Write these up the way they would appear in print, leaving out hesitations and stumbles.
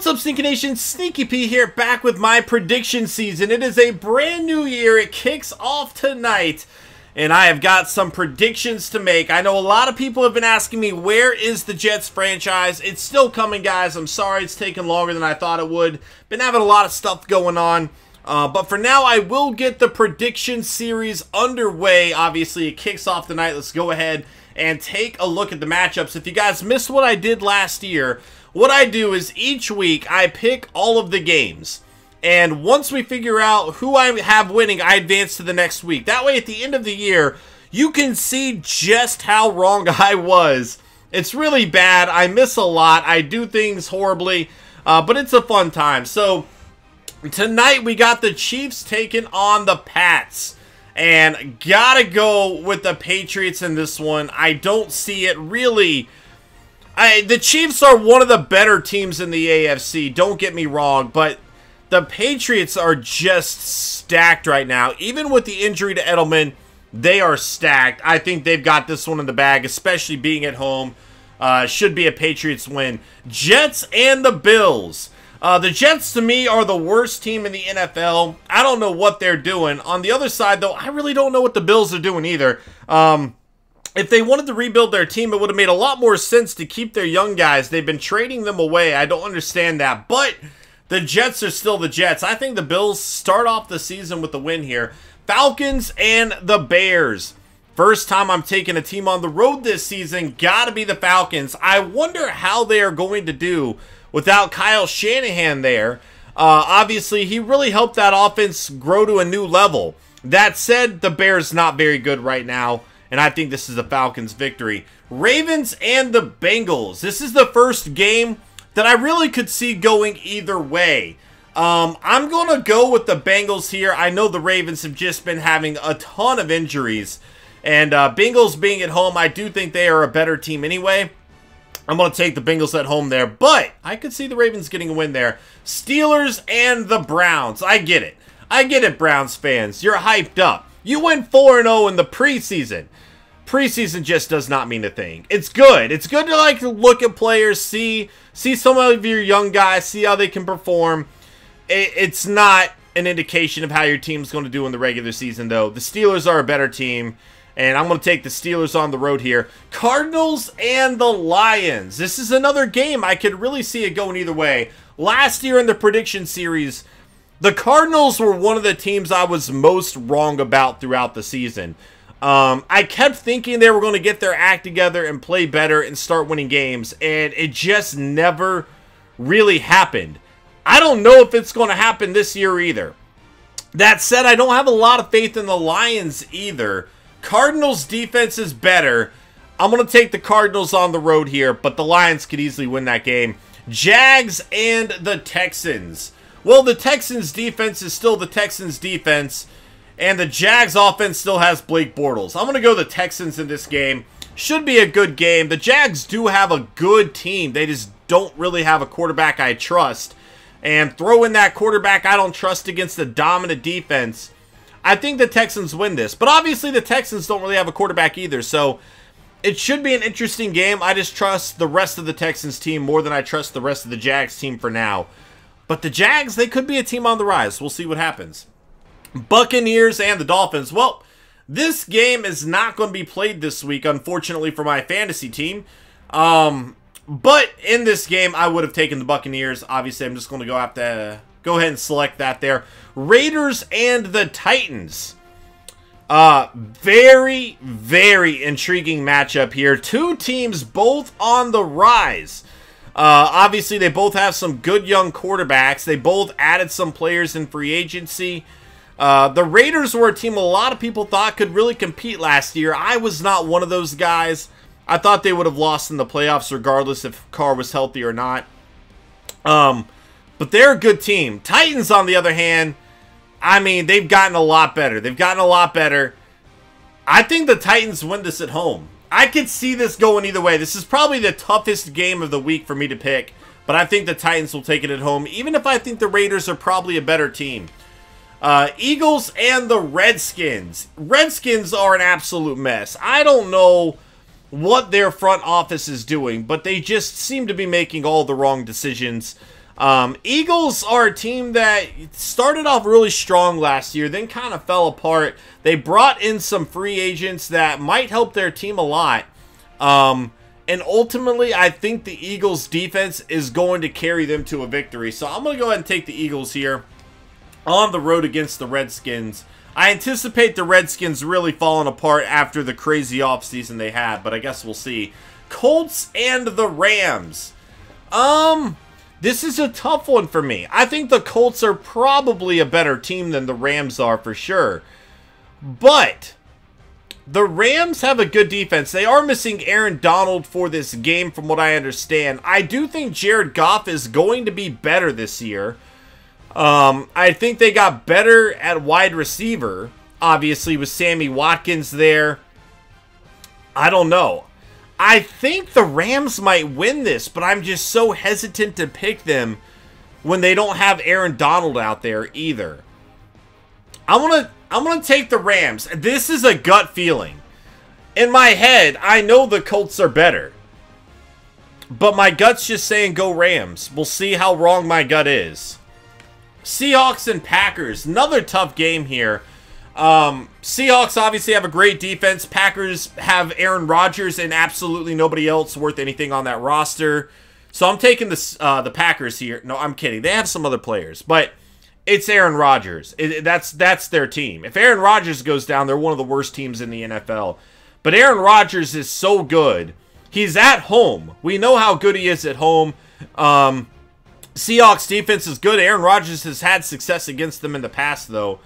What's up, SnEaKy Nation? SnEaKy here, back with my prediction season. It is a brand new year. It kicks off tonight, and I have got some predictions to make. I know a lot of people have been asking me, where is the Jets franchise? It's still coming, guys. I'm sorry it's taken longer than I thought it would. Been having a lot of stuff going on. But for now, I will get the prediction series underway. Obviously, it kicks off tonight. Let's go ahead and take a look at the matchups. If you guys missed what I did last year, what I do is each week I pick all of the games. And once we figure out who I have winning, I advance to the next week. That way, at the end of the year, you can see just how wrong I was. It's really bad. I miss a lot. I do things horribly. But it's a fun time. So tonight we got the Chiefs taking on the Pats. And gotta go with the Patriots in this one. I don't see it really. The Chiefs are one of the better teams in the AFC, don't get me wrong, but the Patriots are just stacked right now. Even with the injury to Edelman, they are stacked. I think they've got this one in the bag, especially being at home. Should be a Patriots win. Jets and the Bills. The Jets, to me, are the worst team in the NFL. I don't know what they're doing. On the other side, though, I really don't know what the Bills are doing either. If they wanted to rebuild their team, it would have made a lot more sense to keep their young guys. They've been trading them away. I don't understand that. But the Jets are still the Jets. I think the Bills start off the season with a win here. Falcons and the Bears. First time I'm taking a team on the road this season. Gotta be the Falcons. I wonder how they are going to do without Kyle Shanahan there. Obviously, he really helped that offense grow to a new level. That said, the Bears not very good right now. And I think this is the Falcons' victory. Ravens and the Bengals. This is the first game that I really could see going either way. I'm going to go with the Bengals here. I know the Ravens have just been having a ton of injuries. And Bengals being at home, I do think they are a better team anyway. I'm going to take the Bengals at home there. But I could see the Ravens getting a win there. Steelers and the Browns. I get it. I get it, Browns fans. You're hyped up. You went 4-0 in the preseason. Preseason just does not mean a thing. It's good. It's good to like look at players, see some of your young guys, see how they can perform. It's not an indication of how your team's going to do in the regular season, though. The Steelers are a better team, and I'm going to take the Steelers on the road here. Cardinals and the Lions. This is another game I could really see it going either way. Last year in the prediction series, the Cardinals were one of the teams I was most wrong about throughout the season. I kept thinking they were going to get their act together and play better and start winning games, and it just never really happened. I don't know if it's going to happen this year either. That said, I don't have a lot of faith in the Lions either. Cardinals' defense is better. I'm going to take the Cardinals on the road here, but the Lions could easily win that game. Jags and the Texans. Well, the Texans' defense is still the Texans' defense, and the Jags' offense still has Blake Bortles. I'm going to go the Texans in this game. Should be a good game. The Jags do have a good team. They just don't really have a quarterback I trust. And throw in that quarterback I don't trust against the dominant defense. I think the Texans win this. But obviously the Texans don't really have a quarterback either. So it should be an interesting game. I just trust the rest of the Texans team more than I trust the rest of the Jags team for now. But the Jags, they could be a team on the rise. We'll see what happens. Buccaneers and the Dolphins. Well, this game is not going to be played this week, unfortunately, for my fantasy team. But in this game, I would have taken the Buccaneers. Obviously, I'm just going to go ahead and select that there. Raiders and the Titans. Very, very intriguing matchup here. Two teams both on the rise. Obviously, they both have some good young quarterbacks. They both added some players in free agency. The Raiders were a team a lot of people thought could really compete last year. I was not one of those guys. I thought they would have lost in the playoffs regardless if Carr was healthy or not. But they're a good team. Titans, on the other hand, I mean, they've gotten a lot better. They've gotten a lot better. I think the Titans win this at home. I could see this going either way. This is probably the toughest game of the week for me to pick. But I think the Titans will take it at home, even if I think the Raiders are probably a better team. Eagles and the Redskins. Redskins are an absolute mess. I don't know what their front office is doing, but they just seem to be making all the wrong decisions. Eagles are a team that started off really strong last year, then kind of fell apart. They brought in some free agents that might help their team a lot. And ultimately, I think the Eagles' defense is going to carry them to a victory. So I'm going to go ahead and take the Eagles here on the road against the Redskins. I anticipate the Redskins really falling apart after the crazy offseason they had, but I guess we'll see. Colts and the Rams. This is a tough one for me. I think the Colts are probably a better team than the Rams are for sure. But the Rams have a good defense. They are missing Aaron Donald for this game from what I understand. I do think Jared Goff is going to be better this year. I think they got better at wide receiver, obviously with Sammy Watkins there. I don't know. I think the Rams might win this, but I'm just so hesitant to pick them when they don't have Aaron Donald out there either. I'm gonna take the Rams. This is a gut feeling. In my head, I know the Colts are better, but my gut's just saying go Rams. We'll see how wrong my gut is. Seahawks and Packers. Another tough game here. Seahawks obviously have a great defense. Packers have Aaron Rodgers and absolutely nobody else worth anything on that roster. So I'm taking the Packers here. No, I'm kidding. They have some other players, but it's Aaron Rodgers. That's their team. If Aaron Rodgers goes down, they're one of the worst teams in the NFL. But Aaron Rodgers is so good. He's at home. We know how good he is at home. Seahawks defense is good. Aaron Rodgers has had success against them in the past, though.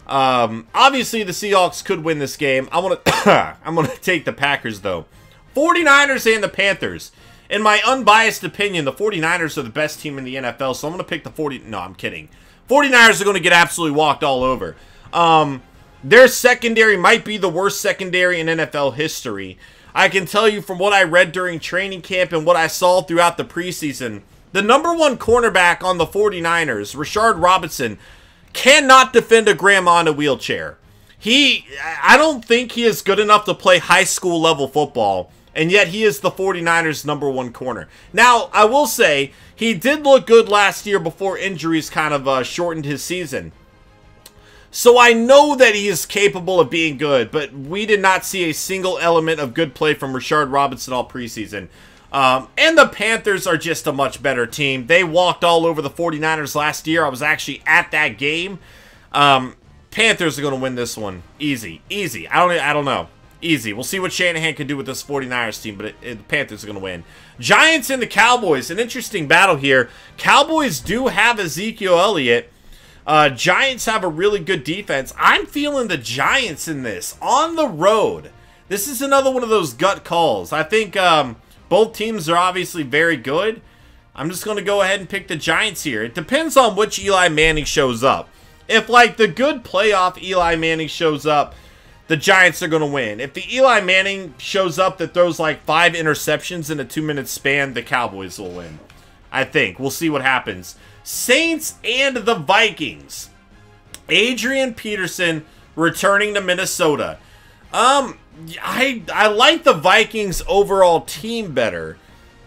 Obviously, the Seahawks could win this game. I'm gonna take the Packers, though. 49ers and the Panthers. In my unbiased opinion, the 49ers are the best team in the NFL, so I'm going to pick the No, I'm kidding. 49ers are going to get absolutely walked all over. Their secondary might be the worst secondary in NFL history. I can tell you from what I read during training camp and what I saw throughout the preseason, the #1 cornerback on the 49ers, Rashard Robinson, cannot defend a grandma in a wheelchair. I don't think he is good enough to play high school level football. And yet he is the 49ers' #1 corner. Now, I will say, he did look good last year before injuries kind of shortened his season. So I know that he is capable of being good, but we did not see a single element of good play from Rashard Robinson all preseason. And the Panthers are just a much better team. They walked all over the 49ers last year. I was actually at that game. Panthers are going to win this one. Easy. Easy. I don't know. Easy. We'll see what Shanahan can do with this 49ers team, but the Panthers are going to win. Giants and the Cowboys. An interesting battle here. Cowboys do have Ezekiel Elliott. Giants have a really good defense. I'm feeling the Giants in this. On the road. This is another one of those gut calls. I think both teams are obviously very good. I'm just going to go ahead and pick the Giants here. It depends on which Eli Manning shows up. If, like, the good playoff Eli Manning shows up, the Giants are going to win. If the Eli Manning shows up that throws like 5 interceptions in a 2-minute span, the Cowboys will win. I think. We'll see what happens. Saints and the Vikings. Adrian Peterson returning to Minnesota. I like the Vikings overall team better,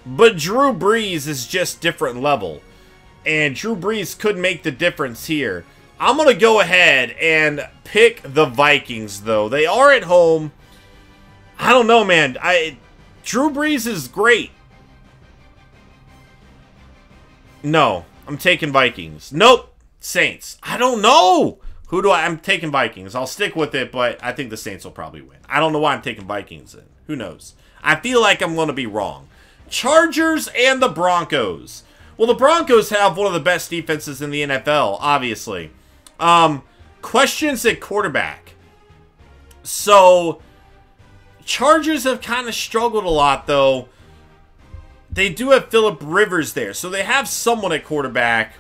but Drew Brees is just different level. And Drew Brees could make the difference here. I'm going to go ahead and pick the Vikings, though. They are at home. I don't know, man. Drew Brees is great. No, I'm taking Vikings. Nope, Saints. I don't know. I'm taking Vikings. I'll stick with it, but I think the Saints will probably win. I don't know why I'm taking Vikings in. Who knows? I feel like I'm going to be wrong. Chargers and the Broncos. Well, the Broncos have one of the best defenses in the NFL, obviously. Questions at quarterback. So, Chargers have kind of struggled a lot, though. They do have Phillip Rivers there, so they have someone at quarterback.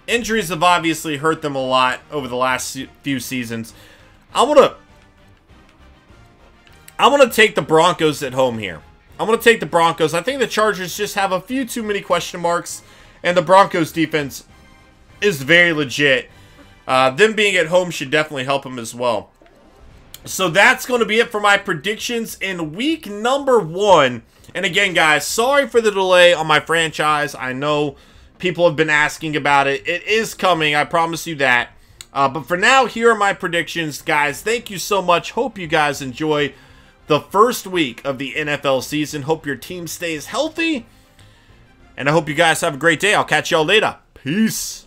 Injuries have obviously hurt them a lot over the last few seasons. I'm gonna take the Broncos at home here. I'm gonna take the Broncos. I think the Chargers just have a few too many question marks, and the Broncos defense is very legit. Them being at home should definitely help them as well. So that's going to be it for my predictions in week number 1. And again, guys, sorry for the delay on my franchise. I know People have been asking about it. It is coming, I promise you that. But for now, here are my predictions, guys. Thank you so much. Hope you guys enjoy the first week of the NFL season. Hope your team stays healthy. And I hope you guys have a great day. I'll catch y'all later. Peace.